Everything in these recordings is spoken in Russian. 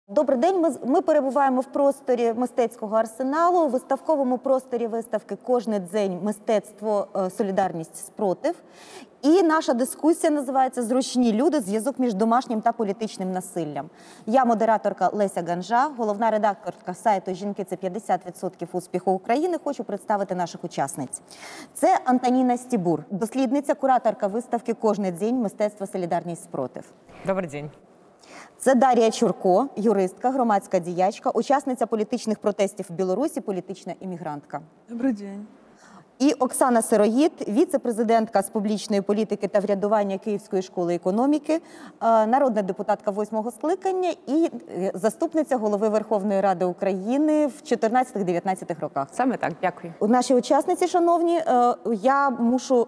Добрий день. Ми перебуваємо в просторі мистецького арсеналу, у виставковому просторі виставки «Кожний день. Мистецтво. Солідарність. Спротив». І наша дискусія називається «Зручні люди. Зв'язок між домашнім та політичним насиллям». Я модераторка Леся Ганжа, головна редакторка сайту «Жінки – це 50% успіху України». Хочу представити наших учасниць. Це Антоніна Стібур, дослідниця, кураторка виставки «Кожний день. Мистецтво. Солідарність. Спротив». Добрий день. Це Дар'я Чурко, юристка, громадська діячка, учасниця політичних протестів в Білорусі, політична іммігрантка. Добрий день. І Оксана Сироїд, віце-президентка з публічної політики та врядування Київської школи економіки, народна депутатка 8-го скликання і заступниця голови Верховної Ради України в 14-19 роках. Саме так, дякую. Наші учасниці, шановні, я мушу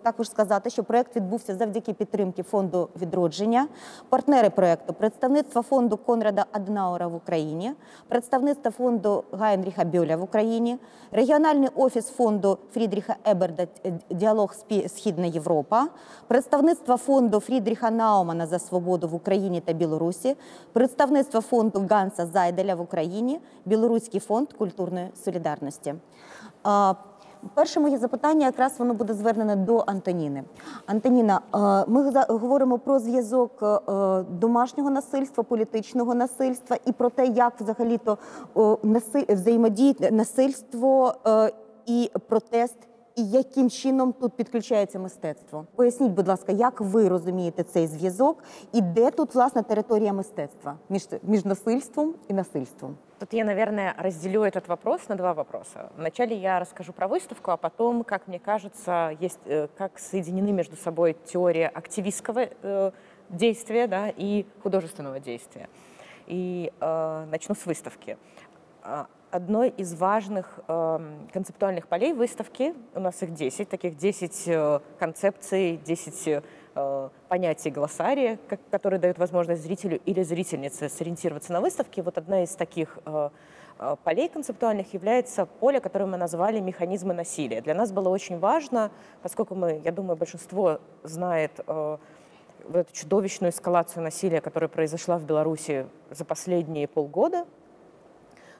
також сказати, що проєкт відбувся завдяки підтримки Фонду відродження, партнери проєкту – представництво фонду Конрада Аденауера в Україні, представництво фонду Гайнріха Бьоля в Україні, регіональний офіс фонду Фрідріха Еберда «Діалог Східна Європа», представництво фонду Фрідріха Наумана «За свободу» в Україні та Білорусі, представництво фонду Ганса Зайделя в Україні, Білоруський фонд культурної солідарності. Перше моє запитання якраз воно буде звернене до Антоніни. Антоніна, ми говоримо про зв'язок домашнього насильства, політичного насильства і про те, як взагалі-то взаємодіють насильство і протест, і яким чином тут підключається мистецтво. Поясніть, будь ласка, як ви розумієте цей зв'язок і де тут, власне, територія мистецтва між насильством и насильством? Тут я, наверное, разделю этот вопрос на два вопроса. Вначале я расскажу про выставку, а потом, как мне кажется, как соединены между собой теория активистского действия, да, и художественного действия. И начну с выставки. Одной из важных концептуальных полей выставки, у нас их 10, таких 10 концепций, 10 понятий глоссария, которые дают возможность зрителю или зрительнице сориентироваться на выставке. Вот одна из таких полей концептуальных является поле, которое мы назвали «Механизмы насилия». Для нас было очень важно, поскольку я думаю, большинство знает вот эту чудовищную эскалацию насилия, которая произошла в Беларуси за последние полгода,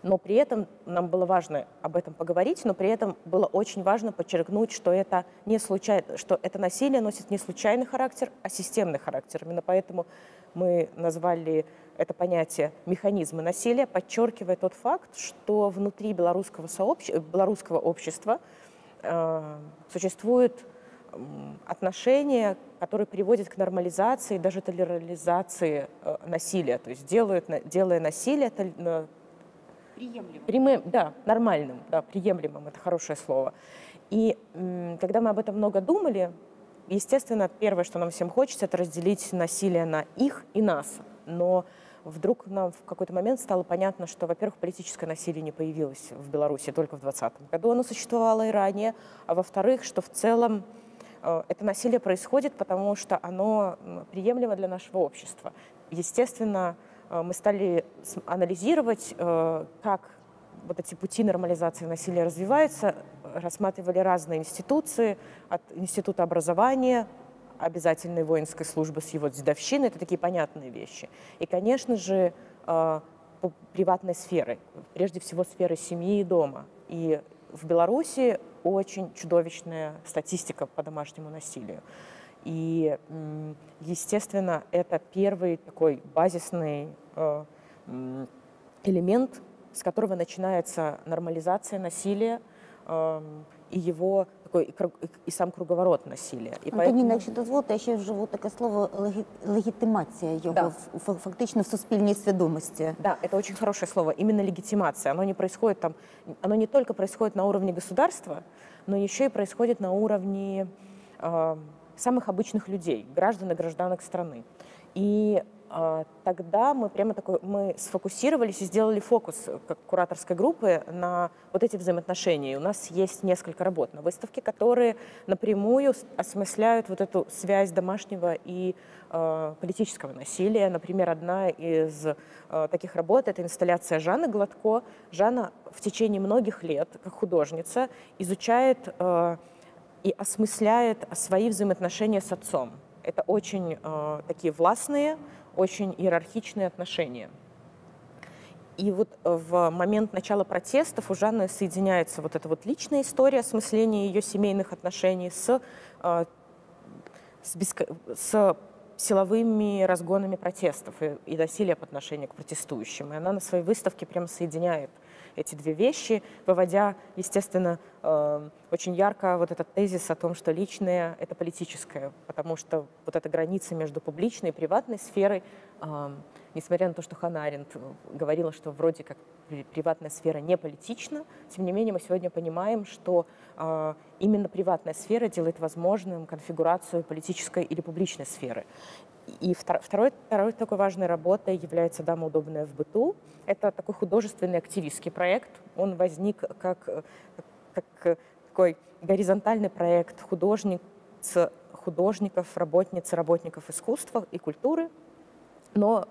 но при этом нам было важно об этом поговорить, но при этом было очень важно подчеркнуть, что это не случайно, что это насилие носит не случайный характер, а системный характер. Именно поэтому мы назвали это понятие «механизмы насилия», подчеркивая тот факт, что внутри белорусского общества существуют отношения, которые приводят к нормализации, даже толерализации насилия, то есть делая насилие нормальным, да, приемлемым, это хорошее слово. И когда мы об этом много думали, естественно, первое, что нам всем хочется, это разделить насилие на их и нас. Но вдруг нам в какой-то момент стало понятно, что, во-первых, политическое насилие не появилось в Беларуси только в 2020 году, оно существовало и ранее, а во-вторых, что в целом это насилие происходит, потому что оно приемлемо для нашего общества. Естественно, мы стали анализировать, как вот эти пути нормализации насилия развиваются, рассматривали разные институции, от института образования, обязательной воинской службы с его дедовщиной, это такие понятные вещи. И, конечно же, приватной сферы, прежде всего сферы семьи и дома. И в Беларуси очень чудовищная статистика по домашнему насилию. И, естественно, это первый такой базисный элемент, с которого начинается нормализация насилия и его такой, и сам круговорот насилия. І Антоніна, якщо дозволите, я ще вживу таке слово легітимація його, да, фактично в суспільній свідомості. Да, это очень хорошее слово, именно легитимация. Оно не только происходит на уровне государства, но еще и происходит на уровне самых обычных людей, граждан и гражданок страны. И тогда мы сфокусировались и сделали фокус как кураторской группы на вот эти взаимоотношения. И у нас есть несколько работ на выставке, которые напрямую осмысляют вот эту связь домашнего и политического насилия. Например, одна из таких работ – это инсталляция Жанны Гладко. Жанна в течение многих лет, как художница, изучает и осмысляет свои взаимоотношения с отцом. Это очень такие властные, очень иерархичные отношения. И вот в момент начала протестов у Жанны соединяется вот эта вот личная история, осмысление ее семейных отношений с силовыми разгонами протестов и насилия по отношению к протестующим. И она на своей выставке прямо соединяет эти две вещи, выводя, естественно, очень ярко вот этот тезис о том, что личное — это политическое, потому что вот эта граница между публичной и приватной сферой, несмотря на то, что Ханна Аренд говорила, что вроде как приватная сфера не политична, тем не менее мы сегодня понимаем, что именно приватная сфера делает возможным конфигурацию политической или публичной сферы. И второй такой важной работой является «Дама, удобная в быту». Это такой художественный активистский проект. Он возник как такой горизонтальный проект художников, работников искусства и культуры. Но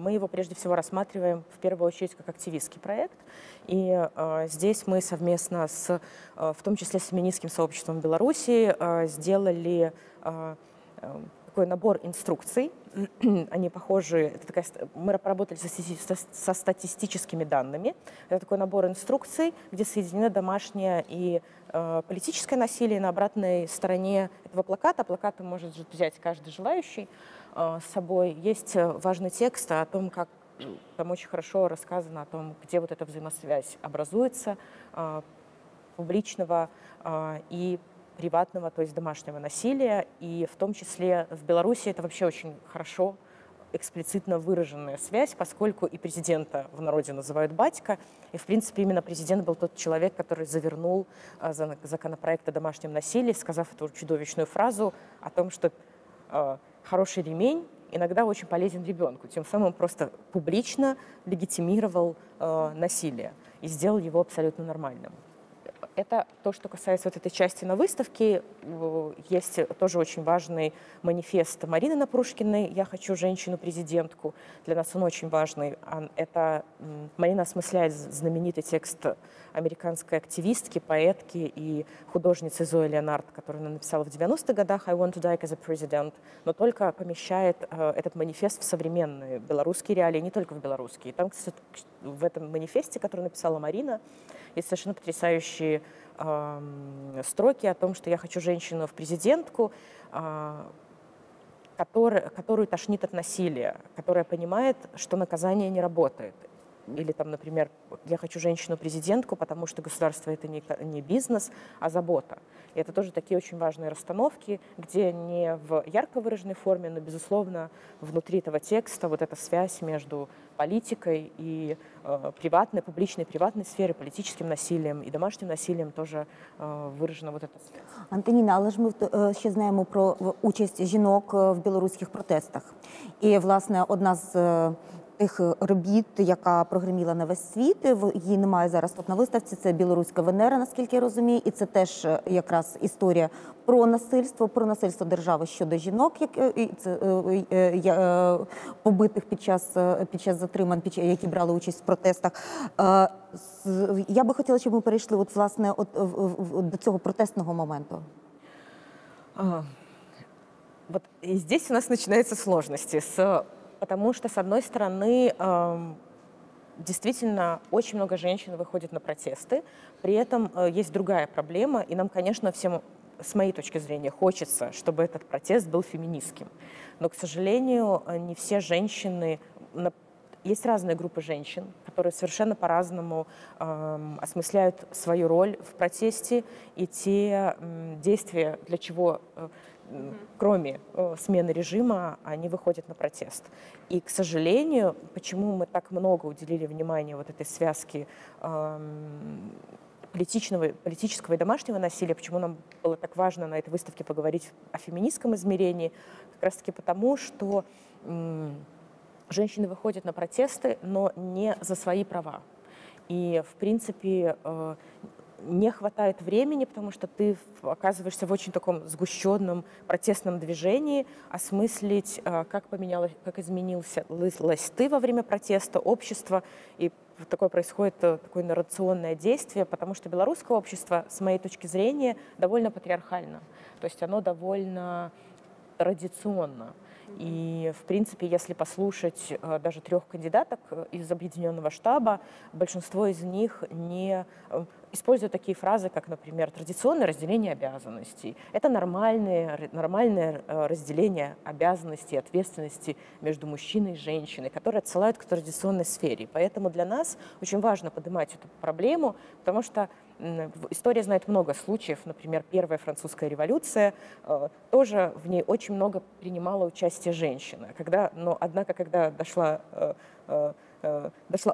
мы его прежде всего рассматриваем в первую очередь как активистский проект. И здесь мы совместно в том числе с феминистским сообществом Беларуси, сделали такой набор инструкций. Они похожи, мы поработали со статистическими данными. Это такой набор инструкций, где соединено домашнее и политическое насилие. На обратной стороне этого плаката, плакаты может взять каждый желающий с собой, есть важный текст о том, как там очень хорошо рассказано о том, где вот эта взаимосвязь образуется, публичного и приватного, то есть домашнего насилия, и в том числе в Беларуси это вообще очень хорошо эксплицитно выраженная связь, поскольку и президента в народе называют батька, и в принципе именно президент был тот человек, который завернул законопроект о домашнем насилии, сказав эту чудовищную фразу о том, что хороший ремень иногда очень полезен ребенку, тем самым просто публично легитимировал насилие и сделал его абсолютно нормальным. Это то, что касается вот этой части на выставке. Есть тоже очень важный манифест Марины Напрушкиной «Я хочу женщину-президентку». Для нас он очень важный. Это Марина осмысляет знаменитый текст американской активистки, поэтки и художницы Зои Леонард, которую она написала в 90-х годах «I want to die as a president», но только помещает этот манифест в современные белорусские реалии, не только в белорусские. Там, кстати, в этом манифесте, который написала Марина, есть совершенно потрясающие строки о том, что я хочу женщину в президентку, которую тошнит от насилия, которая понимает, что наказание не работает. Или там, например, я хочу женщину-президентку, потому что государство — это не бизнес, а забота. И это тоже такие очень важные расстановки, где не в ярко выраженной форме, но, безусловно, внутри этого текста вот эта связь между политикой и приватной, публичной, приватной сферой, политическим насилием і домашнім насилием тоже виражена вот эта связь. Антоніна, але ж ми ще знаємо про участь жінок в білоруських протестах. І, власне, одна з тих робіт, яка прогреміла на весь світ, її немає зараз тут на виставці, це «Білоруська Венера», наскільки я розумію, і це теж якраз історія про насильство держави щодо жінок, побитих під час затримань, які брали участь в протестах. Я би хотіла, щоб ми перейшли власне до цього протестного моменту. Вот и здесь у нас начинаются сложности, потому что, с одной стороны, действительно очень много женщин выходит на протесты, при этом есть другая проблема, и нам, конечно, всем, с моей точки зрения, хочется, чтобы этот протест был феминистским. Но, к сожалению, не все женщины... Есть разные группы женщин, которые совершенно по-разному осмысляют свою роль в протесте, и те действия, для чего... кроме смены режима, они выходят на протест. И, к сожалению, почему мы так много уделили внимания вот этой связке политического и домашнего насилия, почему нам было так важно на этой выставке поговорить о феминистском измерении, как раз-таки потому, что женщины выходят на протесты, но не за свои права. И, в принципе, не хватает времени, потому что ты оказываешься в очень таком сгущенном протестном движении, осмыслить, как изменилась ты во время протеста, общество, и такое происходит такое наррационное действие, потому что белорусское общество, с моей точки зрения, довольно патриархально, то есть оно довольно традиционно. И, в принципе, если послушать даже 3 кандидаток из объединенного штаба, большинство из них не используют такие фразы, как, например, традиционное разделение обязанностей. Это нормальное разделение обязанностей и ответственности между мужчиной и женщиной, которые отсылают к традиционной сфере. Поэтому для нас очень важно поднимать эту проблему, потому что история знает много случаев. Например, Первая французская революция, тоже в ней очень много принимала участие женщина. Однако, когда дошла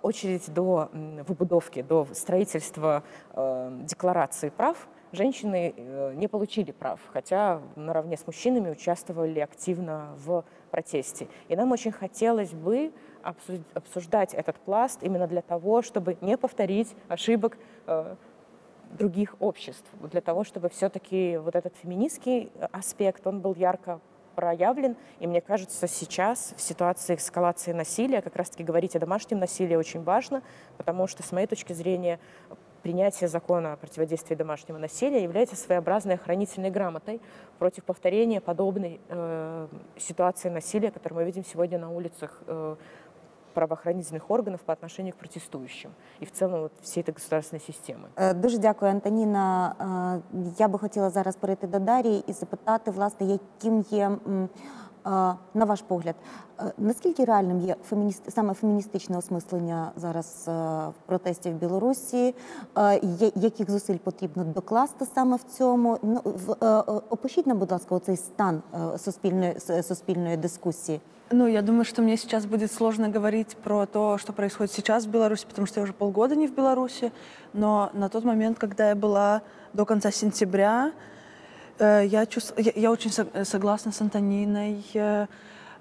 очередь до выбудовки, до строительства декларации прав, женщины не получили прав, хотя наравне с мужчинами участвовали активно в протесте. И нам очень хотелось бы обсуждать этот пласт именно для того, чтобы не повторить ошибок других обществ, для того, чтобы все-таки вот этот феминистский аспект, он был ярко проявлен. И мне кажется, сейчас в ситуации эскалации насилия как раз-таки говорить о домашнем насилии очень важно, потому что, с моей точки зрения, принятие закона о противодействии домашнего насилия является своеобразной охранительной грамотой против повторения подобной ситуации насилия, которую мы видим сегодня на улицах правоохранительних органів по отношению к протестующим і в цілому всієї цієї государственної системи. Дуже дякую, Антоніна. Я би хотіла зараз перейти до Дарії і запитати, власне, яким є, на ваш погляд, наскільки реальним є саме феміністичне осмислення зараз протестів в Білорусі, яких зусиль потрібно докласти саме в цьому? Опишіть нам, будь ласка, оцей стан суспільної дискусії. Ну, я думаю, что мне сейчас будет сложно говорить про то, что происходит сейчас в Беларуси, потому что я уже полгода не в Беларуси. Но на тот момент, когда я была до конца сентября, я очень согласна с Антониной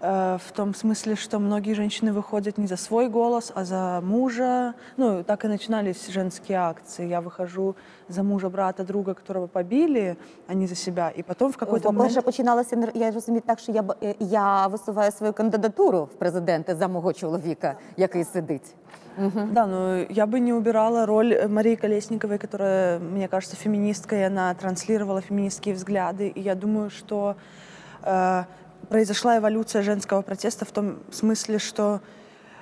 в том смысле, что многие женщины выходят не за свой голос, а за мужа. Ну, так и начинались женские акции. Я выхожу за мужа, брата, друга, которого побили, а не за себя. И потом в какой-то момент... По-перше, починалося, я розумію так, що я висуваю свою кандидатуру в президенти за мого чоловіка, який сидить. Да, но я бы не убирала роль Марии Колесниковой, которая, мне кажется, феминистка, и она транслировала феминистские взгляды. И я думаю, что произошла эволюция женского протеста в том смысле, что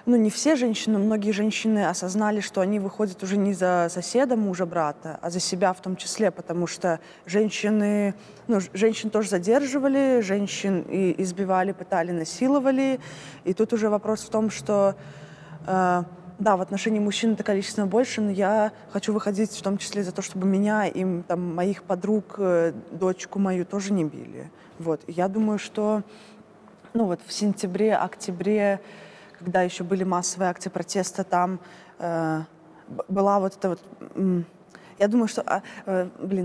не все женщины, но многие женщины осознали, что они выходят уже не за соседа, мужа, брата, а за себя в том числе, потому что женщин тоже задерживали, женщин и избивали, пытали, насиловали. И тут уже вопрос в том, что да, в отношении мужчин это количественно больше, но я хочу выходить в том числе за то, чтобы меня и моих подруг, дочку мою тоже не били. Вот. И я думаю, что в сентябре, октябре, когда еще были массовые акции протеста, там была вот эта вот... Я думаю, что...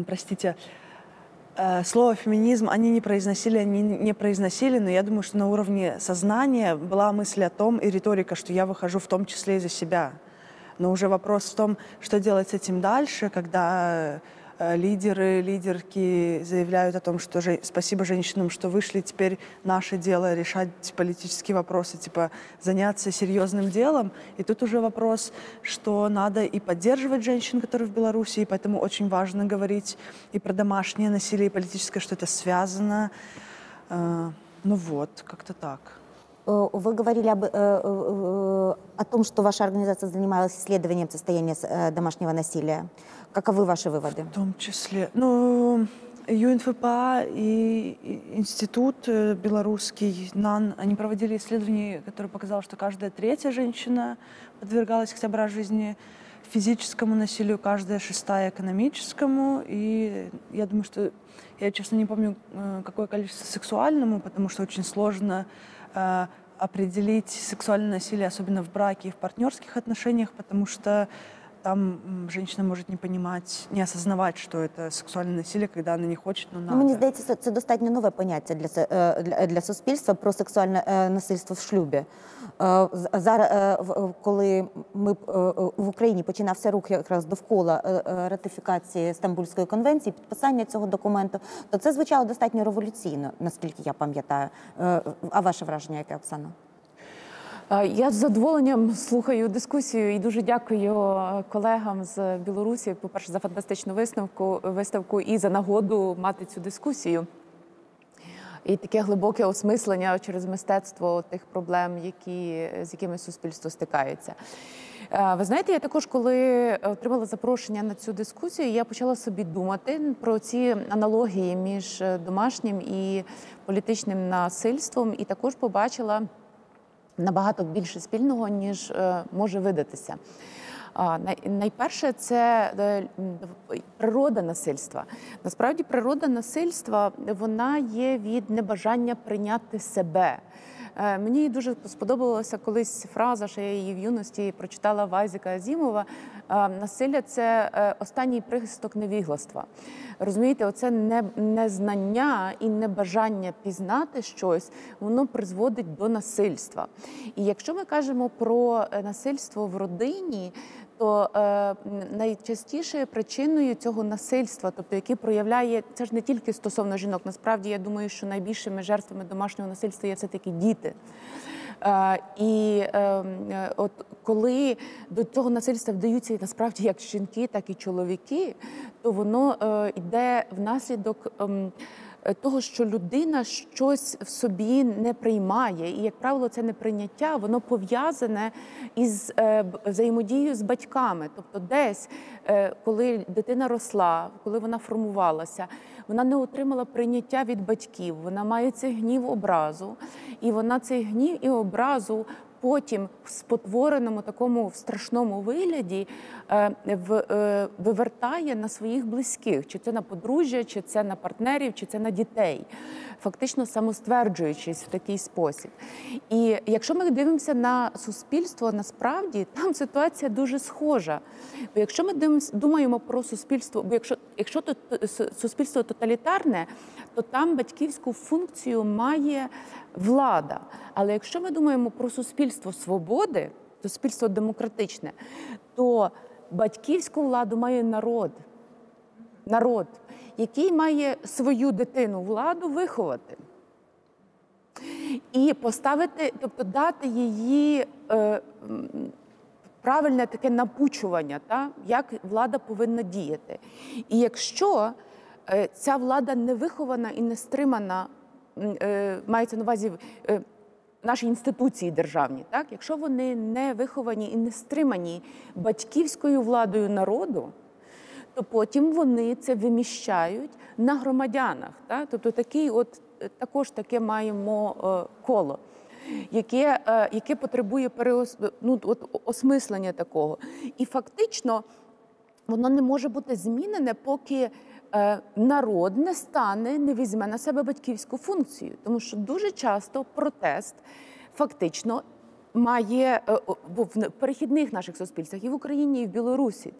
простите. Слово «феминизм» они не произносили, но я думаю, что на уровне сознания была мысль о том и риторика, что я выхожу в том числе и за себя. Но уже вопрос в том, что делать с этим дальше, когда лидеры, лидерки заявляют о том, что спасибо женщинам, что вышли, теперь наше дело решать политические вопросы, заняться серьезным делом. И тут уже вопрос, что надо и поддерживать женщин, которые в Беларуси, и поэтому очень важно говорить и про домашнее насилие, и политическое, что это связано. Как-то так. Вы говорили о том, что ваша организация занималась исследованием состояния домашнего насилия. Каковы ваши выводы? В том числе, ЮНФПА и институт белорусский НАН, они проводили исследование, которое показало, что каждая третья женщина подвергалась хотя бы раз в жизни физическому насилию, каждая шестая экономическому. И я думаю, что я, честно, не помню, какое количество сексуальному, потому что очень сложно определить сексуальное насилие, особенно в браке и в партнерских отношениях, потому что там женщина може не понимать, не осознавать, що це сексуальне насилля, коли вона не хоче, але надо. Мені здається, це достатньо нове поняття для суспільства про сексуальне насильство в шлюбі. Зараз, коли в Україні починався рух якраз довкола ратифікації Стамбульської конвенції, підписання цього документу, то це звучало достатньо революційно, наскільки я пам'ятаю. А ваше враження яке, Оксана? Я з задоволенням слухаю дискусію і дуже дякую колегам з Білорусі, по-перше, за фантастичну виставку і за нагоду мати цю дискусію. і таке глибоке осмислення через мистецтво тих проблем, з якими суспільство стикається. Ви знаєте, я також, коли отримала запрошення на цю дискусію, я почала собі думати про ці аналогії між домашнім і політичним насильством, і також побачила набагато більше спільного, ніж може видатися. Найперше, це природа насильства. Насправді, природа насильства, вона є від небажання прийняти себе. Мені дуже сподобалася колись фраза, що я її в юності прочитала в Айзека Азімова. Насилля – це останній прихисток невігластва. Розумієте, оце незнання і небажання пізнати щось, воно призводить до насильства. І якщо ми кажемо про насильство в родині, то найчастішою причиною цього насильства, тобто яке проявляє, це ж не тільки стосовно жінок, насправді я думаю, що найбільшими жертвами домашнього насильства є все-таки діти. І от коли до цього насильства вдаються насправді як жінки, так і чоловіки, то воно йде внаслідок того, що людина щось в собі не приймає. І, як правило, це неприйняття, воно пов'язане із взаємодією з батьками. Тобто десь, коли дитина росла, коли вона формувалася, вона не отримала прийняття від батьків, вона має цей гнів, образу, і вона цей гнів і образу потім в спотвореному такому страшному вигляді вивертає на своїх близьких, чи це на подружжя, чи це на партнерів, чи це на дітей, фактично самостверджуючись в такий спосіб. І якщо ми дивимося на суспільство, насправді там ситуація дуже схожа. Бо якщо ми думаємо про суспільство, бо якщо тут суспільство тоталітарне, то там батьківську функцію має влада. Але якщо ми думаємо про суспільство свободи, суспільство демократичне, то батьківську владу має народ. Народ, який має свою дитину владу виховати. І поставити, тобто дати її правильне таке напучування, як влада повинна діяти. І якщо ця влада не вихована і не стримана, мається на увазі наші інституції державні, якщо вони не виховані і не стримані батьківською владою народу, то потім вони це виміщають на громадянах. Тобто також таке маємо коло, яке потребує осмислення такого. І фактично воно не може бути змінене, поки народ не візьме на себе батьківську функцію. Тому що дуже часто протест фактично має, в перехідних наших суспільствах, і в Україні, і в Білорусі,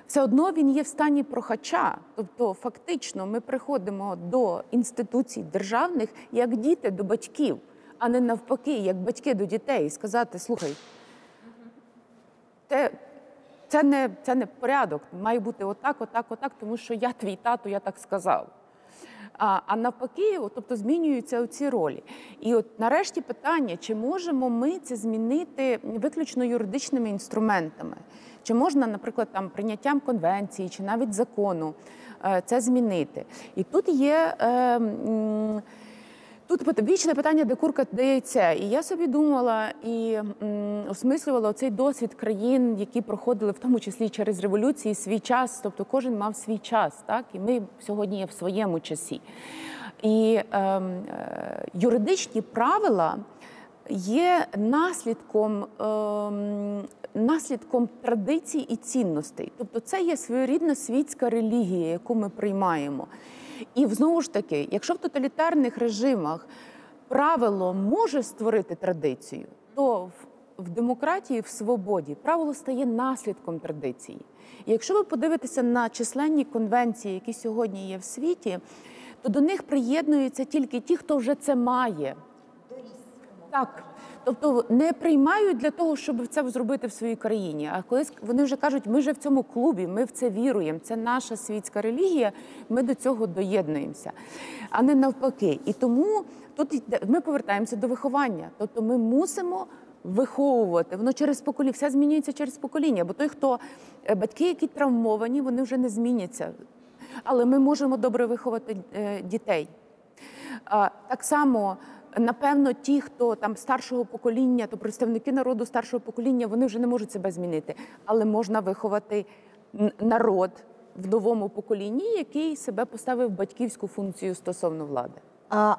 все одно він є в стані прохача. Тобто фактично ми приходимо до інституцій державних як діти до батьків, а не навпаки, як батьки до дітей, і сказати: слухай, це не порядок, має бути отак, тому що я твій тато, я так сказав. А навпаки, тобто змінюються оці ролі. І от нарешті питання, чи можемо ми це змінити виключно юридичними інструментами? Чи можна, наприклад, прийняттям конвенції чи навіть закону це змінити? І тут є вічне питання, де курка, де яйце. І я собі думала і осмислювала цей досвід країн, які проходили в тому числі через революції свій час. Тобто кожен мав свій час, і ми сьогодні є в своєму часі. І юридичні правила є наслідком традицій і цінностей. Тобто це є своєрідна світська релігія, яку ми приймаємо. І знову ж таки, якщо в тоталітарних режимах правило може створити традицію, то в демократії, в свободі правило стає наслідком традиції. І якщо ви подивитеся на численні конвенції, які сьогодні є в світі, то до них приєднуються тільки ті, хто вже це має. Так. Тобто не приймають для того, щоб це зробити в своїй країні. А коли вони вже кажуть: ми вже в цьому клубі, ми в це віруємо, це наша світська релігія, ми до цього доєднуємося, а не навпаки. І тому тут ми повертаємося до виховання. Тобто ми мусимо виховувати. Воно через покоління, все змінюється через покоління. Бо батьки, які травмовані, вони вже не зміняться. Але ми можемо добре виховати дітей. Так само, напевно, ті, хто там старшого покоління, то представники народу старшого покоління, вони вже не можуть себе змінити. Але можна виховати народ в новому поколінні, який себе поставив в батьківську функцію стосовно влади.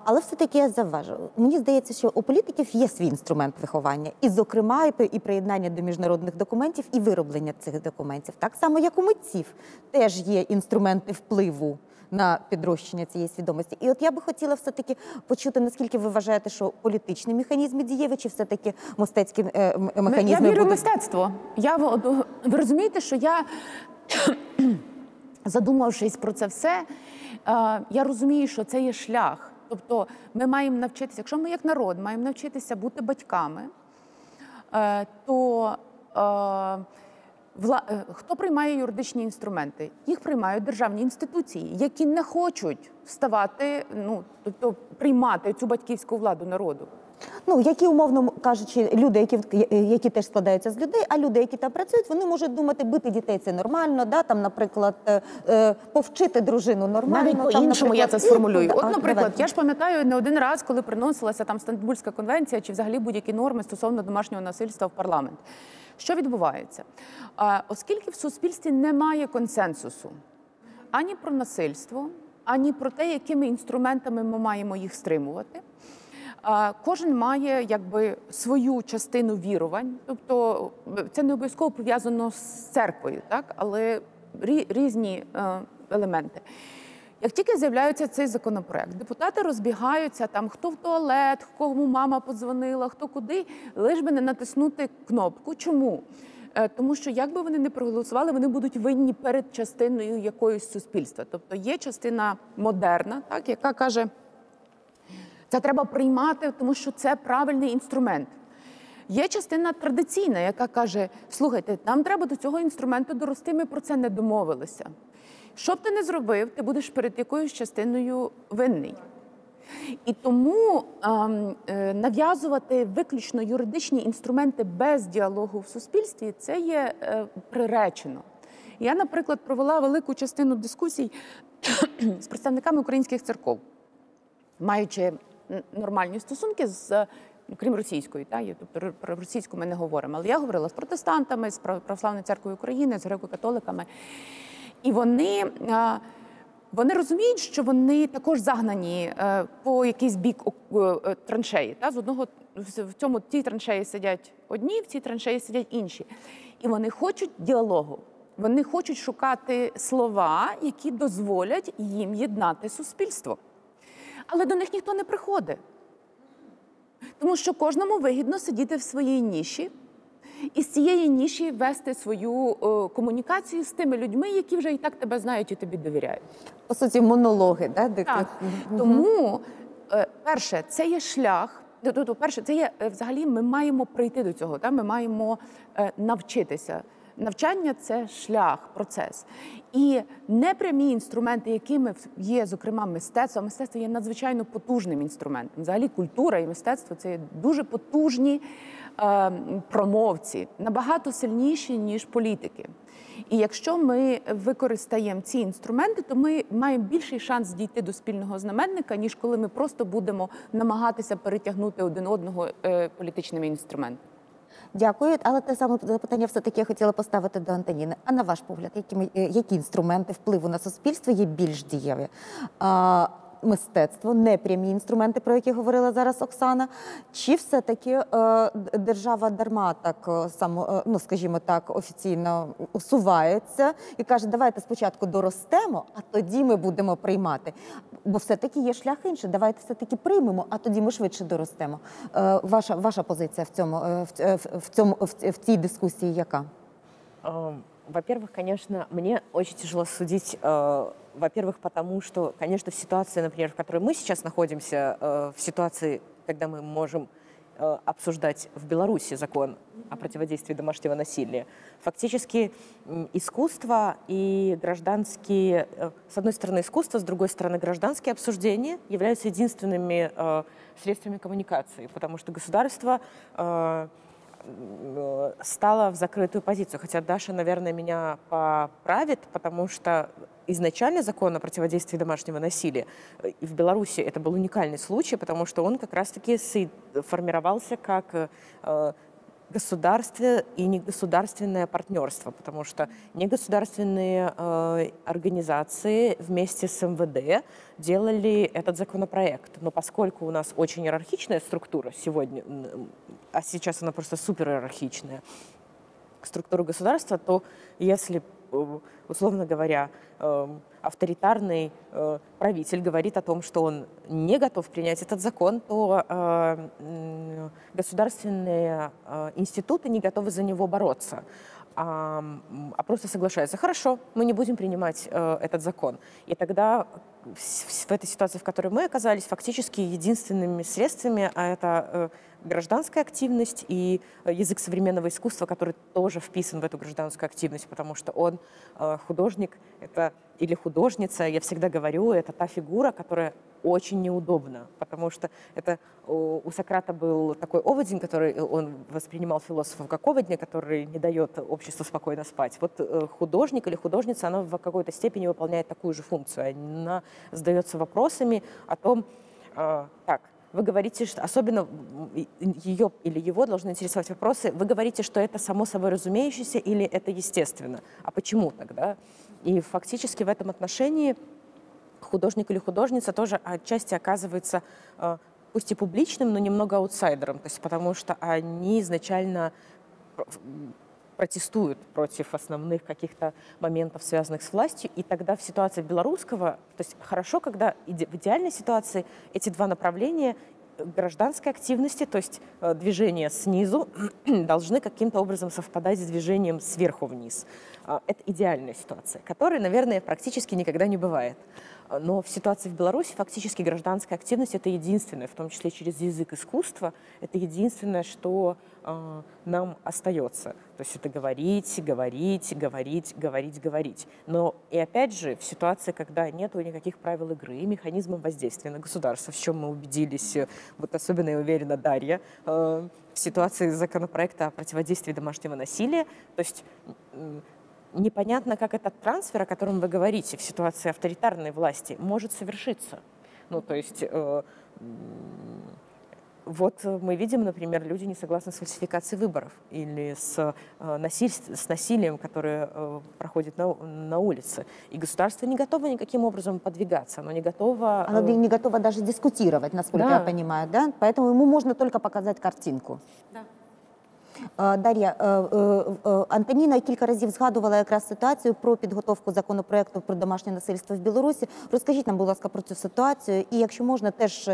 Але все-таки я завважу. Мені здається, що у політиків є свій інструмент виховання. І, зокрема, і приєднання до міжнародних документів, і вироблення цих документів. Так само, як у митців, теж є інструменти впливу на підрощення цієї свідомості. І от я би хотіла все-таки почути, наскільки ви вважаєте, що політичні механізми дієві, чи все-таки мистецькі механізми Я вірю в будуть... мистецтво. Ви розумієте, що я, задумавшись про це все, я розумію, що це є шлях. Тобто ми маємо навчитися, якщо ми як народ маємо навчитися бути батьками, то хто приймає юридичні інструменти? Їх приймають державні інституції, які не хочуть вставати, тобто приймати цю батьківську владу народу. Які, умовно кажучи, люди, які теж складаються з людей, а люди, які там працюють, вони можуть думати, бити дітей – це нормально, да? Там, наприклад, повчити дружину нормально. Навіть по-іншому я це сформулюю. От, наприклад, давай. я ж пам'ятаю не один раз, коли приносилася там Стамбульська конвенція чи взагалі будь-які норми стосовно домашнього насильства в парламент. Що відбувається? Оскільки в суспільстві немає консенсусу ані про насильство, ані про те, якими інструментами ми маємо їх стримувати, кожен має свою частину вірувань, тобто це не обов'язково пов'язано з церквою, так? Але різні елементи. Як тільки з'являється цей законопроект, депутати розбігаються, там, хто в туалет, кому мама подзвонила, хто куди, лиш би не натиснути кнопку. Чому? Тому що, як би вони не проголосували, вони будуть винні перед частиною якоїсь суспільства. Тобто є частина модерна, так, яка каже, це треба приймати, тому що це правильний інструмент. Є частина традиційна, яка каже, слухайте, нам треба до цього інструменту дорости, ми про це не домовилися. Що б ти не зробив, ти будеш перед якоюсь частиною винний. І тому нав'язувати виключно юридичні інструменти без діалогу в суспільстві – це є приречено. Я, наприклад, провела велику частину дискусій з представниками українських церков, маючи нормальні стосунки крім російської, тобто про російську ми не говоримо, але я говорила з протестантами, з Православною церквою України, з греко-католиками. І вони розуміють, що вони також загнані по якийсь бік траншеї. В цій траншеї сидять одні, в цій траншеї сидять інші. І вони хочуть діалогу. Вони хочуть шукати слова, які дозволять їм єднати суспільство. Але до них ніхто не приходить. Тому що кожному вигідно сидіти в своїй ніші і з цієї ніші вести свою комунікацію з тими людьми, які вже і так тебе знають і тобі довіряють. По суті, монологи. Так. Тому, перше, це є шлях. Перше, це є, взагалі, ми маємо прийти до цього, ми маємо навчитися. Навчання – це шлях, процес. І непрямі інструменти, якими є, зокрема, мистецтво. Мистецтво є надзвичайно потужним інструментом. Взагалі культура і мистецтво – це дуже потужні промовці, набагато сильніші, ніж політики. І якщо ми використаємо ці інструменти, то ми маємо більший шанс дійти до спільного знаменника, ніж коли ми просто будемо намагатися перетягнути один одного політичними інструментами. Дякую. Але те саме запитання все-таки я хотіла поставити до Антоніни. А на ваш погляд, які інструменти впливу на суспільство є більш дієві? Мистецтво, непрямі інструменти, про які говорила зараз Оксана, чи все-таки держава дарма так само, скажімо так, офіційно усувається і каже, давайте спочатку доростемо, а тоді ми будемо приймати. Бо все-таки є шлях інший, давайте все-таки приймемо, а тоді ми швидше доростемо. Ваша позиція в цій дискусії яка? Во-первых, конечно, мне очень тяжело судить, во-первых, потому что, конечно, в ситуации, например, в которой мы сейчас находимся, в ситуации, когда мы можем обсуждать в Беларуси закон о противодействии домашнего насилия, фактически искусство и гражданские, с одной стороны искусство, с другой стороны гражданские обсуждения являются единственными средствами коммуникации, потому что государство стала в закрытую позицию. Хотя Даша, наверное, меня поправит, потому что изначально закон о противодействии домашнего насилия в Беларуси это был уникальный случай, потому что он как раз-таки формировался как государство и негосударственное партнерство, потому что негосударственные организации вместе с МВД делали этот законопроект. Но поскольку у нас очень иерархичная структура сегодня, а сейчас она просто супер иерархичная, структура государства, то если, условно говоря, авторитарный правитель говорит о том, что он не готов принять этот закон, то государственные институты не готовы за него бороться, а просто соглашаются. Хорошо, мы не будем принимать этот закон. И тогда в этой ситуации, в которой мы оказались, фактически единственными средствами, а это гражданская активность и язык современного искусства, который тоже вписан в эту гражданскую активность, потому что он художник, это или художница, я всегда говорю, это та фигура, которая очень неудобна, потому что это у Сократа был такой оводень, который он воспринимал философов как оводня, который не дает обществу спокойно спать. Вот художник или художница, она в какой-то степени выполняет такую же функцию. Она задается вопросами о том, так, вы говорите, что особенно ее или его должны интересовать вопросы, вы говорите, что это само собой разумеющееся или это естественно. А почему тогда? И фактически в этом отношении художник или художница тоже отчасти оказывается пусть и публичным, но немного аутсайдером, то есть потому что они изначально протестуют против основных каких-то моментов, связанных с властью, и тогда в ситуации белорусского, то есть хорошо, когда в идеальной ситуации эти два направления гражданской активности, то есть движение снизу, должны каким-то образом совпадать с движением сверху вниз. Это идеальная ситуация, которой, наверное, практически никогда не бывает. Но в ситуации в Беларуси фактически гражданская активность – это единственное, в том числе через язык искусства, это единственное, что нам остается. То есть это говорить, говорить, говорить, говорить, говорить. Но и опять же, в ситуации, когда нет никаких правил игры и механизмов воздействия на государство, в чем мы убедились, вот особенно, я уверена, Дарья, в ситуации законопроекта о противодействии домашнего насилия, то есть непонятно, как этот трансфер, о котором вы говорите, в ситуации авторитарной власти может совершиться. Ну, то есть вот мы видим, например, люди не согласны с фальсификацией выборов или с насилием, которое проходит на улице. И государство не готово никаким образом подвигаться, оно не готово... Оно не готово даже дискутировать, насколько Да. я понимаю, да? Поэтому ему можно только показати картинку. Да. Дар'я, Антоніна кілька разів згадувала якраз ситуацію про підготовку законопроекту про домашнє насильство в Білорусі. Розкажіть нам, будь ласка, про цю ситуацію. І якщо можна, теж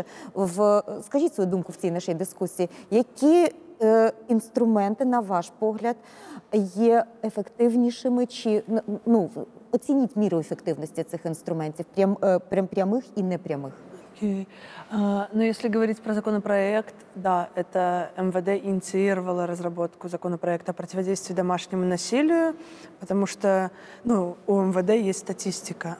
скажіть свою думку в цій нашій дискусії. Які інструменти, на ваш погляд, є ефективнішими, чи оцініть міру ефективності цих інструментів, прямих і непрямих? Но если говорить про законопроект, да, это МВД инициировало разработку законопроекта о противодействии домашнему насилию, потому что у МВД есть статистика,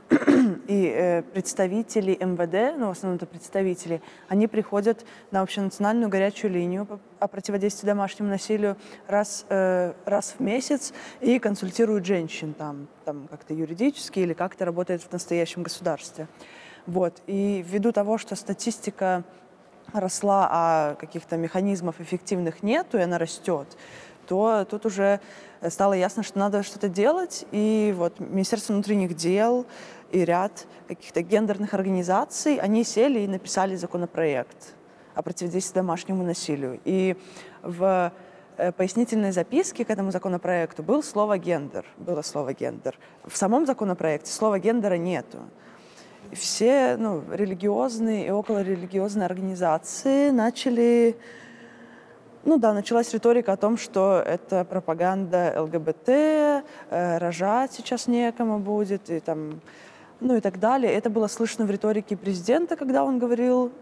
и представители МВД, в основном это представители, они приходят на общенациональную горячую линию о противодействии домашнему насилию раз в месяц и консультируют женщин там как-то юридически или как это работает в настоящем государстве. Вот. И ввиду того, что статистика росла, а каких-то механизмов эффективных нету, и она растет, то тут уже стало ясно, что надо что-то делать. И вот Министерство внутренних дел и ряд каких-то гендерных организаций, они сели и написали законопроект о противодействии домашнему насилию. И в пояснительной записке к этому законопроекту было слово «гендер». В самом законопроекте слова «гендера» нету. Все религиозные и околорелигиозные организации начались риторика о том, что это пропаганда ЛГБТ, рожать сейчас некому будет, и так далее. Это было слышно в риторике президента, когда он говорил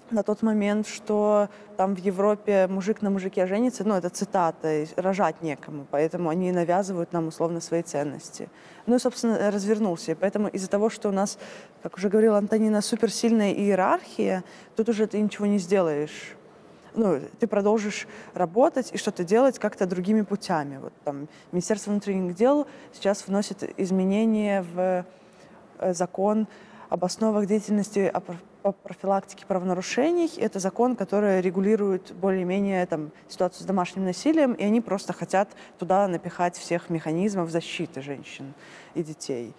на тот момент, что там в Европе мужик на мужике женится, это цитата, рожать некому, поэтому они навязывают нам условно свои ценности. И, собственно, развернулся. И поэтому из-за того, что у нас, как уже говорила Антонина, суперсильная иерархия, тут уже ты ничего не сделаешь. ну, ты продолжишь работать и что-то делать как-то другими путями. Вот там Министерство внутренних дел сейчас вносит изменения в закон об основах деятельности по профилактике правонарушений. Это закон, который регулирует более-менее там ситуацию с домашним насилием, и они просто хотят туда напихать всех механизмов защиты женщин и детей.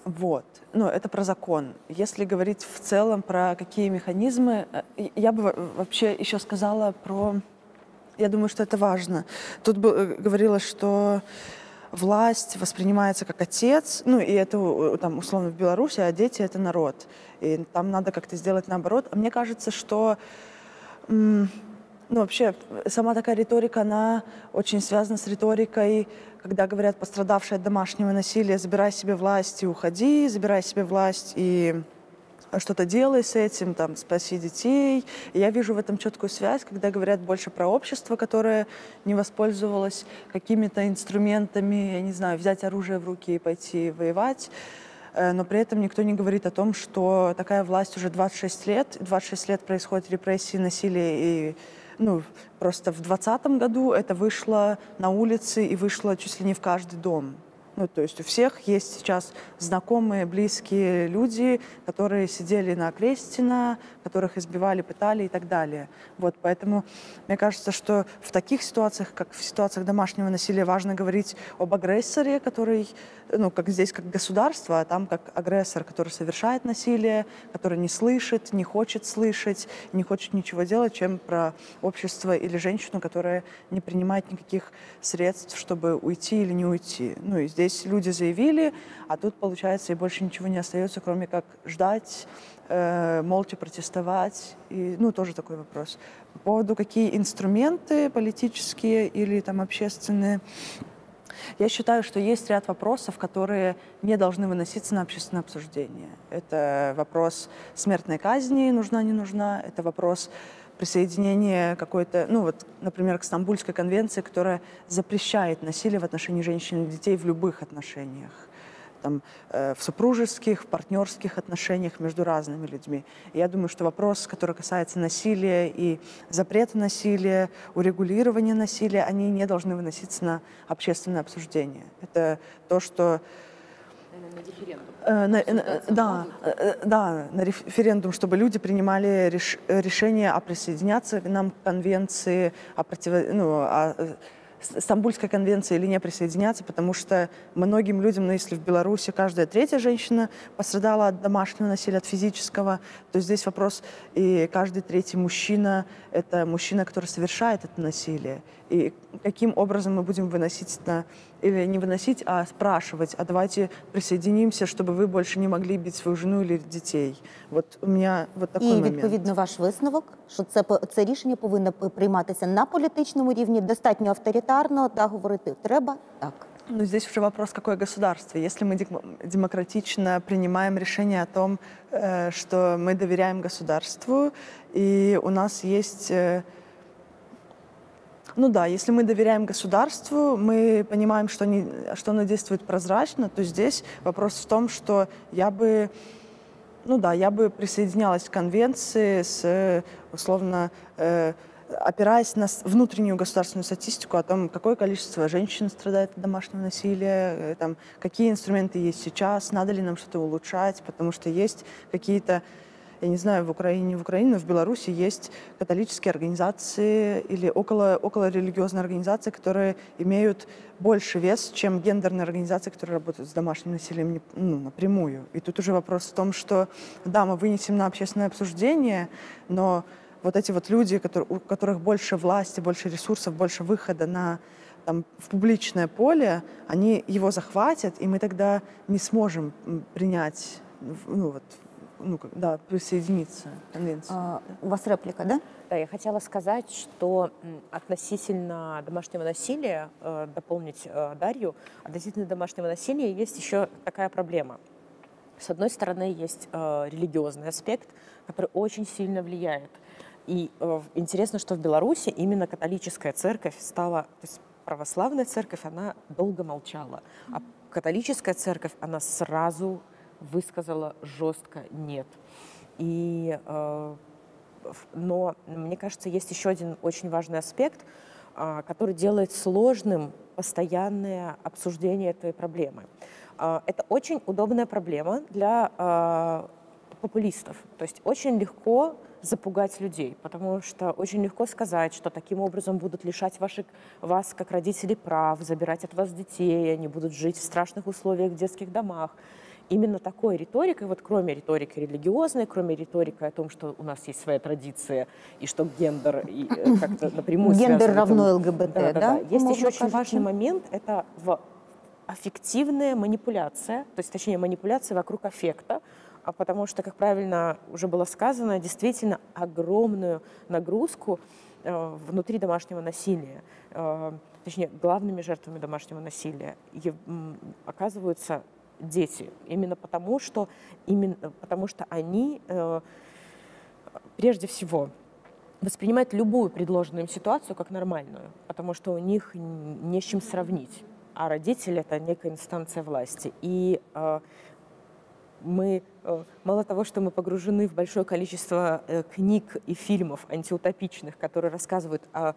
Вот. Ну, это про закон. Если говорить в целом про какие механизмы, я бы вообще еще сказала про... Я думаю, что это важно. Тут говорилось, что власть воспринимается как отец, ну, и это там условно в Беларуси, а дети — это народ. И там надо как-то сделать наоборот. А мне кажется, что... ну, вообще, сама такая риторика, она очень связана с риторикой, когда говорят пострадавшие от домашнего насилия: забирай себе власть и уходи, забирай себе власть и что-то делай с этим, там, спаси детей. И я вижу в этом четкую связь, когда говорят больше про общество, которое не воспользовалось какими-то инструментами, я не знаю, взять оружие в руки и пойти воевать. Но при этом никто не говорит о том, что такая власть уже 26 лет. 26 лет происходят репрессии, насилие, и ну, просто в 2020 году это вышло на улицы и вышло чуть ли не в каждый дом. Ну, то есть у всех есть сейчас знакомые, близкие люди, которые сидели на Крестина, которых избивали, пытали и так далее. Вот, поэтому мне кажется, что в таких ситуациях, как в ситуациях домашнего насилия, важно говорить об агрессоре, который, ну, как здесь, как государство, а там как агрессор, который совершает насилие, который не слышит, не хочет слышать, не хочет ничего делать, чем про общество или женщину, которая не принимает никаких средств, чтобы уйти или не уйти. Ну, и здесь люди заявили, а тут, получается, и больше ничего не остается, кроме как ждать, молча протестовать. И, ну, тоже такой вопрос. По поводу, какие инструменты политические или там общественные, я считаю, что есть ряд вопросов, которые не должны выноситься на общественное обсуждение. Это вопрос смертной казни, нужна, не нужна. Это вопрос присоединения какой-то, ну вот, например, к Стамбульской конвенции, которая запрещает насилие в отношении женщин и детей в любых отношениях. Там, в супружеских, в партнерских отношениях между разными людьми. И я думаю, что вопрос, который касается насилия и запрета насилия, урегулирования насилия, они не должны выноситься на общественное обсуждение. Это то, что... на референдум, чтобы люди принимали решение о присоединяться к нам к конвенции, о Стамбульской конвенции или не присоединяться, потому что многим людям, ну, если в Беларуси каждая третья женщина пострадала от домашнего насилия, от физического, то здесь вопрос, и каждый третий мужчина — это мужчина, который совершает это насилие. И каким образом мы будем выносить или не выносить, а спрашивать: а давайте присоединимся, чтобы ви больше не могли бить свою жену или детей. Вот у меня вот такой момент. І, відповідно, ваш висновок, що це рішення повинно прийматися на політичному рівні, достатньо авторитарно, та говорити треба так. Ну, здесь уже вопрос, какое государство. Если мы демократично принимаем решение о том, что мы доверяем государству, и у нас есть... Ну да, если мы доверяем государству, мы понимаем, что оно действует прозрачно, то здесь вопрос в том, что я бы присоединялась к конвенции с, условно, опираясь на внутреннюю государственную статистику о том, какое количество женщин страдает от домашнего насилия, там, какие инструменты есть сейчас, надо ли нам что-то улучшать, потому что есть какие-то, я не знаю, в Украине, но в Беларуси есть католические организации или околорелигиозные организации, которые имеют больше вес, чем гендерные организации, которые работают с домашним насилием напрямую. И тут уже вопрос в том, что, да, мы вынесем на общественное обсуждение, но вот эти вот люди, у которых больше власти, больше ресурсов, больше выхода в публичное поле, они его захватят, и мы тогда не сможем принять, присоединиться к конвенции. У вас реплика, да? Да, я хотела сказать, что относительно домашнего насилия, дополнить Дарью, относительно домашнего насилия есть еще такая проблема. С одной стороны, есть религиозный аспект, который очень сильно влияет. И интересно, что в Беларуси именно католическая церковь стала, то есть православная церковь, она долго молчала, а католическая церковь, она сразу высказала жестко «нет». И Но, мне кажется, есть еще один очень важный аспект, который делает сложным постоянное обсуждение этой проблемы. Это очень удобная проблема для популистов. То есть очень легко запугать людей, потому что очень легко сказать, что таким образом будут лишать вас, как родителей, прав, забирать от вас детей, они будут жить в страшных условиях в детских домах. Именно такой риторикой, вот кроме риторики религиозной, кроме риторики о том, что у нас есть своя традиция, и что гендер как-то напрямую связан... Гендер равно ЛГБТ, да? Есть еще очень важный момент, это аффективная манипуляция, то есть, точнее, манипуляция вокруг аффекта, потому что, как правильно уже было сказано, действительно огромную нагрузку внутри домашнего насилия, точнее, главными жертвами домашнего насилия оказываются дети, именно потому что они прежде всего воспринимают любую предложенную им ситуацию как нормальную, потому что у них не с чем сравнить, а родители — это некая инстанция власти. И мы, мало того, что мы погружены в большое количество книг и фильмов антиутопичных, которые рассказывают о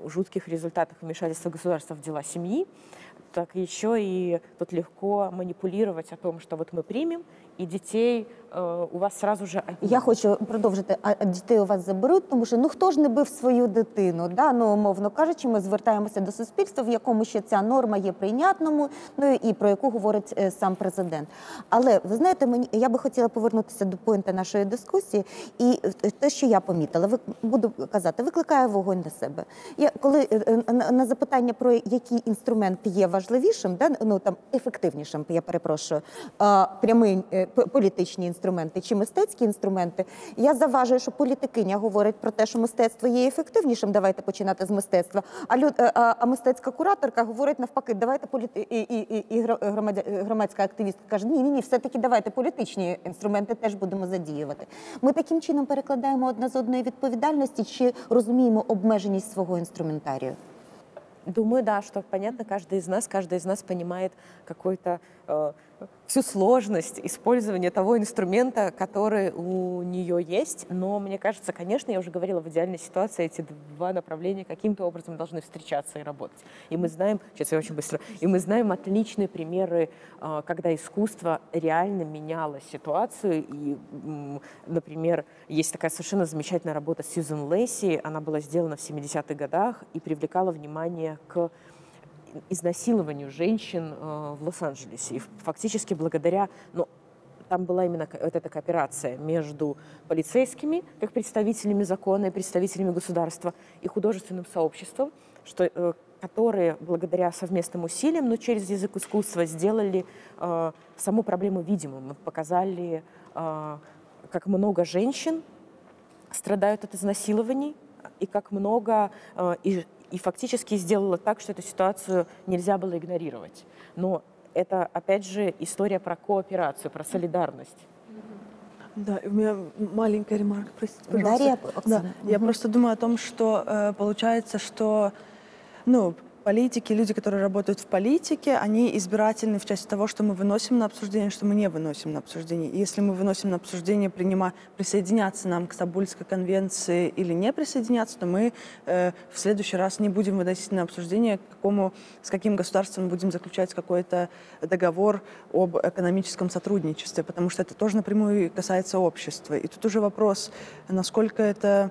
жутких результатах вмешательства государства в дела семьи, так еще и тут легко маніпулювати о том, що от ми приймемо, і дітей у вас сразу же отнимуть. Я хочу продовжити, а дітей у вас заберуть, тому що хто ж не бив свою дитину, да? Умовно кажучи, ми звертаємося до суспільства, в якому ще ця норма є прийнятною, і про яку говорить сам президент. Але, ви знаєте, я би хотіла повернутися до поінта нашої дискусії, і те, що я помітила, буду казати, викликає вогонь на себе. Коли на запитання про який інструмент є важливішим, да? Там ефективнішим, я перепрошую, прямий політичні інструменти чи мистецькі інструменти, я заважую, що політикиня говорить про те, що мистецтво є ефективнішим, давайте починати з мистецтва, а мистецька кураторка говорить навпаки, давайте і громадська активістка каже, ні, все-таки давайте політичні інструменти теж будемо задіювати. Ми таким чином перекладаємо одна з одної відповідальності чи розуміємо обмеженість свого інструментарію? Думаю, да, что понятно, каждый из нас понимает всю сложность использования того инструмента, который у нее есть. Но мне кажется, конечно, я уже говорила, в идеальной ситуации эти два направления каким-то образом должны встречаться и работать. И мы знаем, сейчас я очень быстро, и мы знаем отличные примеры, когда искусство реально меняло ситуацию. И, например, есть такая совершенно замечательная работа Сьюзен Лейси, она была сделана в 70-х годах и привлекала внимание к изнасилованию женщин в Лос-Анджелесе. И фактически благодаря, там была именно вот эта кооперация между полицейскими, как представителями закона и представителями государства, и художественным сообществом, которые благодаря совместным усилиям, но через язык искусства сделали саму проблему видимой. Мы показали, как много женщин страдают от изнасилований, и как много... И фактически сделала так, что эту ситуацию нельзя было игнорировать. Но это, опять же, история про кооперацию, про солидарность. Да, у меня маленькая ремарка, простите, пожалуйста. Дарья, да, я просто думаю о том, что получается, что политики, люди, которые работают в политике, они избирательны в части того, что мы выносим на обсуждение, что мы не выносим на обсуждение. И если мы выносим на обсуждение, присоединяться нам к Стамбульской конвенции или не присоединяться, то мы в следующий раз не будем выносить на обсуждение, с каким государством будем заключать какой-то договор об экономическом сотрудничестве, потому что это тоже напрямую касается общества. И тут уже вопрос, насколько это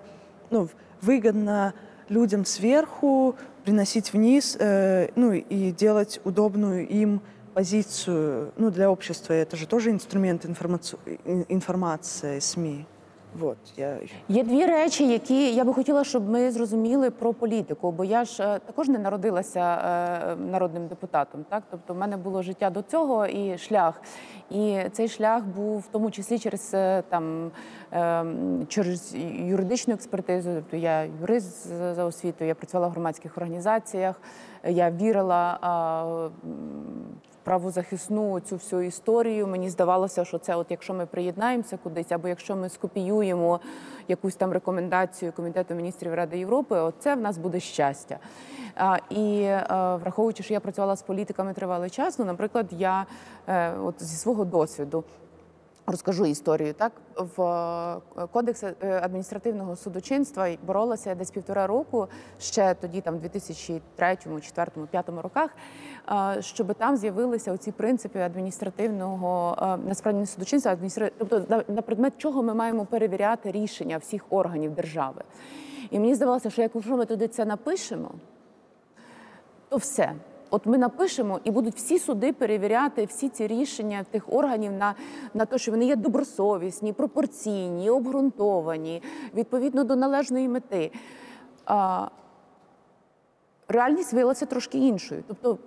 выгодно людям сверху, приносить вниз, и делать удобную им позицию, для общества. Это же тоже инструмент информации, СМИ. Є дві речі, які я би хотіла, щоб ми зрозуміли про політику, бо я ж також не народилася народним депутатом, так? Тобто в мене було життя до цього і шлях. І цей шлях був в тому числі через юридичну експертизу. Тобто я юрист за освітою, я працювала в громадських організаціях, я вірила в правозахисну цю всю історію. Мені здавалося, що це якщо ми приєднаємося кудись, або якщо ми скопіюємо якусь там рекомендацію Комітету міністрів Ради Європи, це в нас буде щастя. І враховуючи, що я працювала з політиками тривалий час, наприклад, я зі свого досвіду, Розкажу історію. Так, в Кодексі адміністративного судочинства боролася десь 1,5 року, ще тоді, там, в 2003, 2004, 2005 роках, щоб там з'явилися оці принципи адміністративного, насправді не судочинства, тобто на предмет чого ми маємо перевіряти рішення всіх органів держави. І мені здавалося, що якщо ми туди це напишемо, то все. От ми напишемо, і будуть всі суди перевіряти всі ці рішення тих органів на те, що вони є добросовісні, пропорційні, обґрунтовані, відповідно до належної мети. Реальність виявилася трошки іншою. Тобто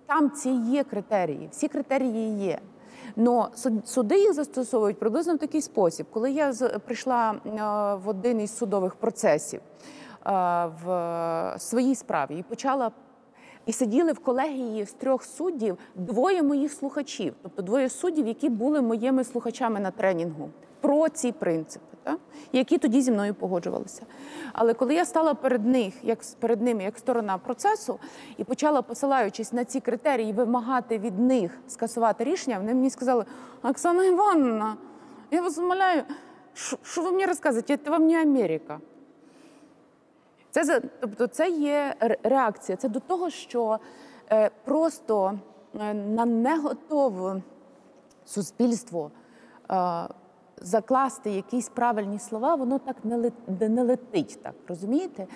там ці є критерії, всі критерії є. Но суди їх застосовують приблизно в такий спосіб. Коли я прийшла в один із судових процесів в своїй справі і почала. І сиділи в колегії з 3 суддів 2 моїх слухачів, тобто 2 суддів, які були моїми слухачами на тренінгу про ці принципи, так? Які тоді зі мною погоджувалися. Але коли я стала перед ними як сторона процесу і почала, посилаючись на ці критерії, вимагати від них скасувати рішення, вони мені сказали: Оксана Івановна, я вас умоляю, що ви мені розказуєте, це вам не Америка. Тобто це є реакція. Це до того, що просто на неготове суспільство закласти якісь правильні слова, воно так не летить, так, розумієте?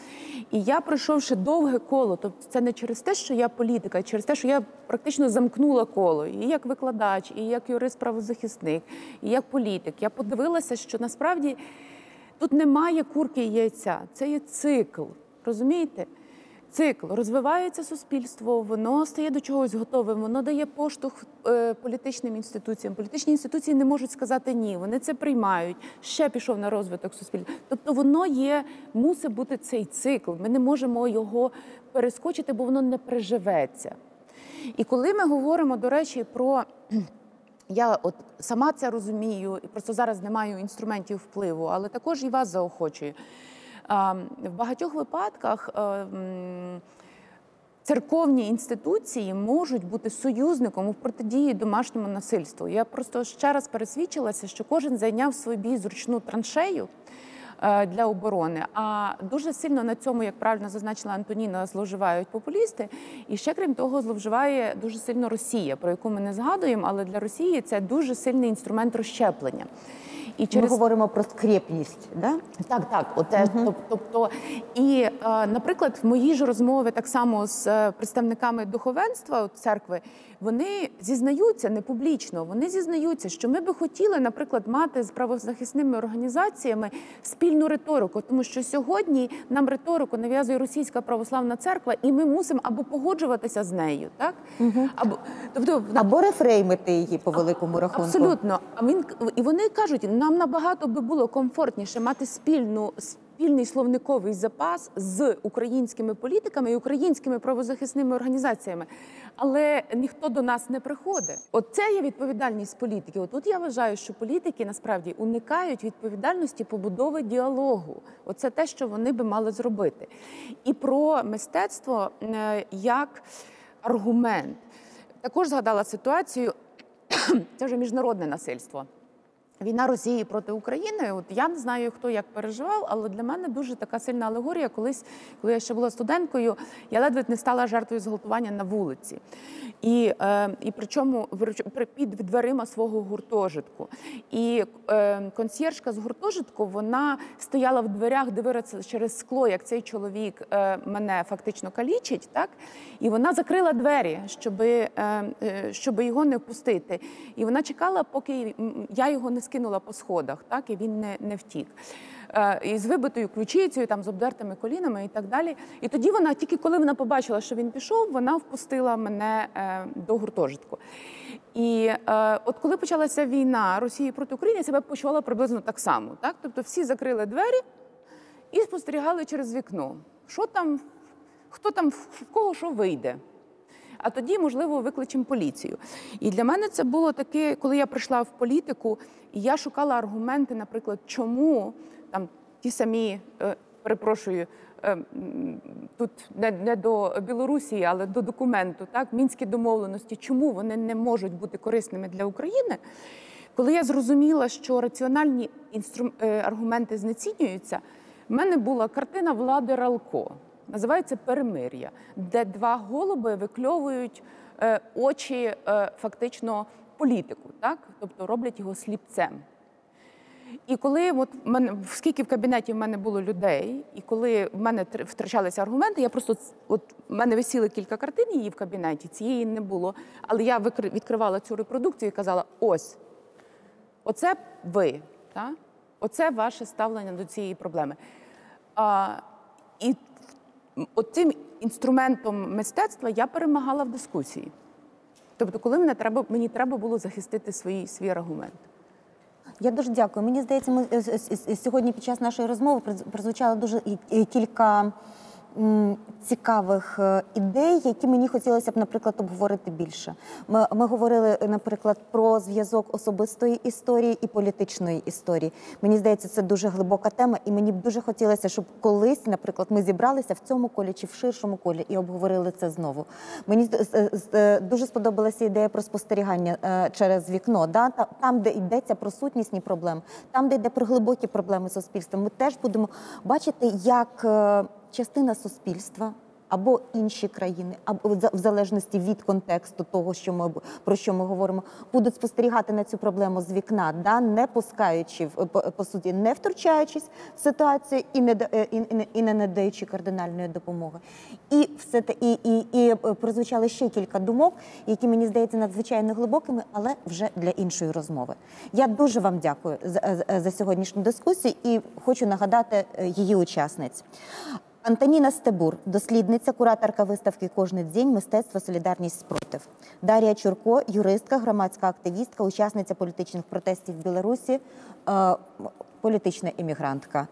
І я, пройшовши довге коло, тобто це не через те, що я політика, а через те, що я практично замкнула коло, і як викладач, і як юрист-правозахисник, і як політик. Я подивилася, що насправді тут немає курки і яйця, це є цикл, розумієте? Цикл. Розвивається суспільство, воно стає до чогось готовим, воно дає поштовх політичним інституціям. Політичні інституції не можуть сказати ні, вони це приймають, ще пішов на розвиток суспільства. Тобто воно мусить бути цей цикл, ми не можемо його перескочити, бо воно не приживеться. І коли ми говоримо, до речі, про... Я от сама це розумію, і просто зараз не маю інструментів впливу, але також і вас заохочую. В багатьох випадках церковні інституції можуть бути союзником у протидії домашньому насильству. Я просто ще раз пересвідчилася, що кожен зайняв собі зручну траншею для оборони, а дуже сильно на цьому, як правильно зазначила Антоніна, зловживають популісти. І ще, крім того, зловживає дуже сильно Росія, про яку ми не згадуємо, але для Росії це дуже сильний інструмент розщеплення. І ми говоримо про скрєпність, да? Так. Тобто, і, наприклад, в моїй ж розмові так само з представниками духовенства церкви, вони зізнаються не публічно, вони зізнаються, що ми би хотіли, наприклад, мати з правозахисними організаціями спільну риторику, тому що сьогодні нам риторику нав'язує Російська православна церква, і ми мусимо або погоджуватися з нею, так? Або рефреймити її по великому рахунку. Абсолютно. І вони кажуть, нам набагато би було комфортніше мати спільний словниковий запас з українськими політиками і українськими правозахисними організаціями. Але ніхто до нас не приходить. Оце є відповідальність політики. Отут я вважаю, що політики насправді уникають відповідальності побудови діалогу. Оце те, що вони би мали зробити. І про мистецтво як аргумент. Також згадала ситуацію, це вже міжнародне насильство. Війна Росії проти України, от я не знаю, хто як переживав, але для мене дуже така сильна алегорія. Колись, коли я ще була студенткою, я ледве не стала жертвою зґвалтування на вулиці. І причому під дверима свого гуртожитку. І консьєржка з гуртожитку, вона стояла в дверях, дивилася через скло, як цей чоловік мене фактично калічить, так? І вона закрила двері, щоб його не впустити. І вона чекала, поки я його не скинула по сходах, так, і він не втік. І з вибитою ключицею, там, з обдертими колінами і так далі. І тоді вона, тільки коли вона побачила, що він пішов, вона впустила мене до гуртожитку. І от коли почалася війна Росії проти України, я себе почувала приблизно так само. Так? Тобто всі закрили двері і спостерігали через вікно. Що там, хто там, в кого що вийде. А тоді, можливо, викличемо поліцію. І для мене це було таке, коли я прийшла в політику, і я шукала аргументи, наприклад, чому там ті самі, перепрошую, тут не до Білорусі, але до документу, так, Мінські домовленості, чому вони не можуть бути корисними для України, Коли я зрозуміла, що раціональні аргументи знецінюються, в мене була картина Влади Ралко, називається «Перемир'я», де два голуби викльовують очі фактично політику, так? Тобто роблять його сліпцем. І коли скільки в кабінеті в мене було людей, і коли в мене втрачалися аргументи, я просто, в мене висіли кілька картин її в кабінеті, цієї не було, але я відкривала цю репродукцію і казала, ось, оце ви, так? Оце ваше ставлення до цієї проблеми. І цим інструментом мистецтва я перемагала в дискусії. Тобто, коли мені треба було захистити свій аргумент. Я дуже дякую. Мені здається, сьогодні під час нашої розмови прозвучало дуже кілька цікавих ідей, які мені хотілося б, наприклад, обговорити більше. Ми говорили, наприклад, про зв'язок особистої історії і політичної історії. Мені здається, це дуже глибока тема, і мені б дуже хотілося, щоб колись, наприклад, ми зібралися в цьому колі чи в ширшому колі і обговорили це знову. Мені дуже сподобалася ідея про спостерігання через вікно. Да? Там, де йдеться про сутнісні проблеми, там, де йде про глибокі проблеми суспільства, ми теж будемо бачити, як частина суспільства або інші країни, або в залежності від контексту того, про що ми говоримо, будуть спостерігати на цю проблему з вікна, да, не пускаючи, по суті, не втручаючись в ситуацію і не надаючи кардинальної допомоги. І прозвучали ще кілька думок, які, мені здається, надзвичайно глибокими, але вже для іншої розмови. Я дуже вам дякую за сьогоднішню дискусію і хочу нагадати її учасниць. Антоніна Стебур, дослідниця, кураторка виставки «Кожний день. Мистецтво, солідарність, спротив». Дар'я Чурко, юристка, громадська активістка, учасниця політичних протестів в Білорусі, політична іммігрантка.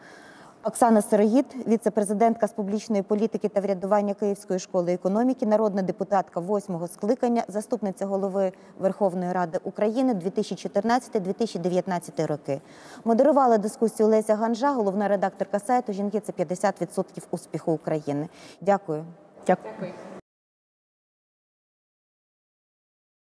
Оксана Сироїд, віце-президентка з публічної політики та врядування Київської школи економіки, народна депутатка 8-го скликання, заступниця голови Верховної Ради України 2014-2019 роки. Модерувала дискусію Леся Ганжа, головна редакторка сайту «Жінки – це 50% успіху України». Дякую. Дякую.